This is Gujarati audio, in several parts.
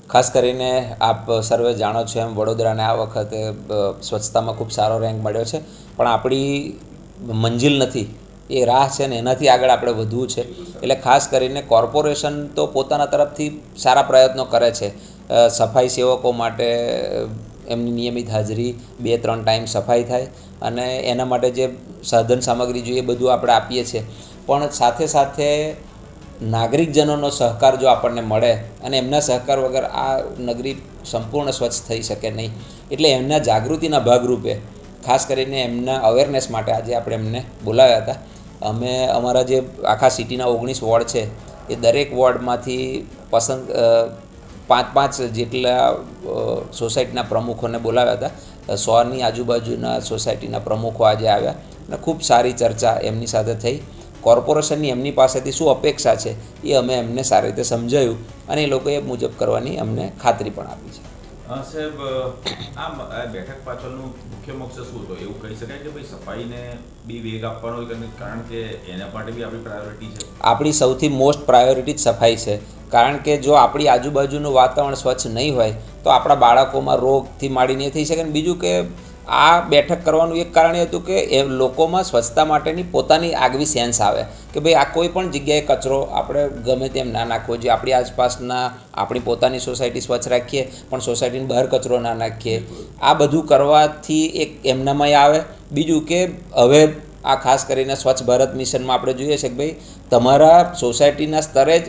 ખાસ કરીને આપ સર્વે જાણો છો એમ વડોદરાને આ વખતે સ્વચ્છતામાં ખૂબ સારો રેન્ક મળ્યો છે, પણ આપણી મંજિલ નથી, એ રાહ છે ને એનાથી આગળ આપણે વધવું છે. એટલે ખાસ કરીને કોર્પોરેશન તો પોતાના તરફથી સારા પ્રયત્નો કરે છે. સફાઈ સેવકો માટે એમની નિયમિત હાજરી 2-3 ટાઈમ સફાઈ થાય અને એના માટે જે સાધન સામગ્રી જોઈએ એ બધું આપણે આપીએ છીએ. પણ સાથે સાથે નાગરિકજનોનો સહકાર જો આપણને મળે, અને એમના સહકાર વગર આ નગરી સંપૂર્ણ સ્વચ્છ થઈ શકે નહીં. એટલે એમના જાગૃતિના ભાગરૂપે ખાસ કરીને એમના અવેરનેસ માટે આજે આપણે એમને બોલાવ્યા હતા. અમે અમારા જે આખા સિટીના 19 વોર્ડ છે એ દરેક વોર્ડમાંથી પસંદ 5-5 જેટલા સોસાયટીના પ્રમુખોને બોલાવ્યા હતા. 100ની આજુબાજુના સોસાયટીના પ્રમુખો આજે આવ્યા અને ખૂબ સારી ચર્ચા એમની સાથે થઈ. કોર્પોરેશનની એમની પાસેથી શું અપેક્ષા છે એ અમે એમને સારી રીતે સમજાવ્યું અને એ લોકોએ મુજબ કરવાની અમને ખાતરી પણ આપી છે. સાહેબ, આ બેઠક પાછળનું મુખ્ય મકસદ શું હતો? એવું કહી શકાય કે ભાઈ સફાઈને બી વેગ આપવાનો હોય, કારણ કે એના માટે બી આપણી પ્રાયોરિટી છે. આપણી સૌથી મોસ્ટ પ્રાયોરિટી જ સફાઈ છે. કારણ કે જો આપણી આજુબાજુનું વાતાવરણ સ્વચ્છ નહીં હોય તો આપણા બાળકોમાં રોગથી માંડીને થઈ શકે. ને બીજું કે આ બેઠક કરવાનું એક કારણ એ હતું કે એ લોકોમાં સ્વચ્છતા માટેની પોતાની આગવી સેન્સ આવે કે ભાઈ આ કોઈ પણ જગ્યાએ કચરો આપણે ગમે તેમ ના નાખવો જોઈએ. આપણી આસપાસના આપણી પોતાની સોસાયટી સ્વચ્છ રાખીએ, પણ સોસાયટીની બહાર કચરો ના નાખીએ. આ બધું કરવાથી એક એમનામાં આવે. બીજું કે હવે આ ખાસ કરીને સ્વચ્છ ભારત મિશનમાં આપણે જોઈએ છે કે ભાઈ તમારા સોસાયટીના સ્તરે જ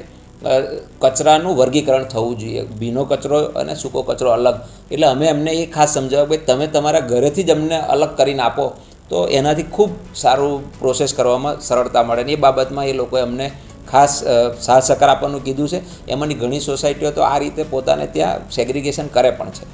કચરાનું વર્ગીકરણ થવું જોઈએ, ભીનો કચરો અને સૂકો કચરો અલગ. એટલે અમે એમને એ ખાસ સમજાવ્યું કે તમે તમારા ઘરેથી જ અમને અલગ કરીને આપો તો એનાથી ખૂબ સારું પ્રોસેસ કરવામાં સરળતા મળે. ને એ બાબતમાં એ લોકોએ અમને ખાસ સાથ સહકાર આપવાનું કીધું છે. એમાંની ઘણી સોસાયટીઓ તો આ રીતે પોતાને ત્યાં સેગ્રિગેશન કરે પણ છે.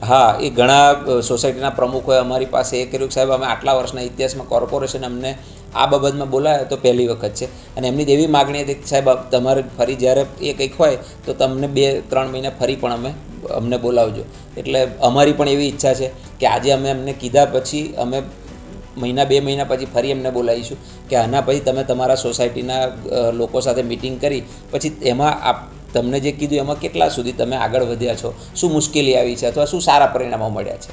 હા, એ ઘણા સોસાયટીના પ્રમુખોએ અમારી પાસે એ કર્યું કે સાહેબ અમે આટલા વર્ષના ઇતિહાસમાં કોર્પોરેશન અમને આ બાબતમાં બોલાવ્યા તો પહેલી વખત છે. અને એમની એવી માગણી હતી કે સાહેબ તમારે ફરી જ્યારે એ કંઈક હોય તો તમને 2-3 મહિને ફરી પણ અમને બોલાવજો. એટલે અમારી પણ એવી ઈચ્છા છે કે આજે અમે એમને કીધા પછી અમે 1-2 મહિના પછી ફરી એમને બોલાવીશું કે આના પછી તમે તમારા સોસાયટીના લોકો સાથે મિટિંગ કરી પછી એમાં તમને જે કીધું એમાં કેટલા સુધી તમે આગળ વધ્યા છો, શું મુશ્કેલી આવી છે અથવા શું સારા પરિણામો મળ્યા છે.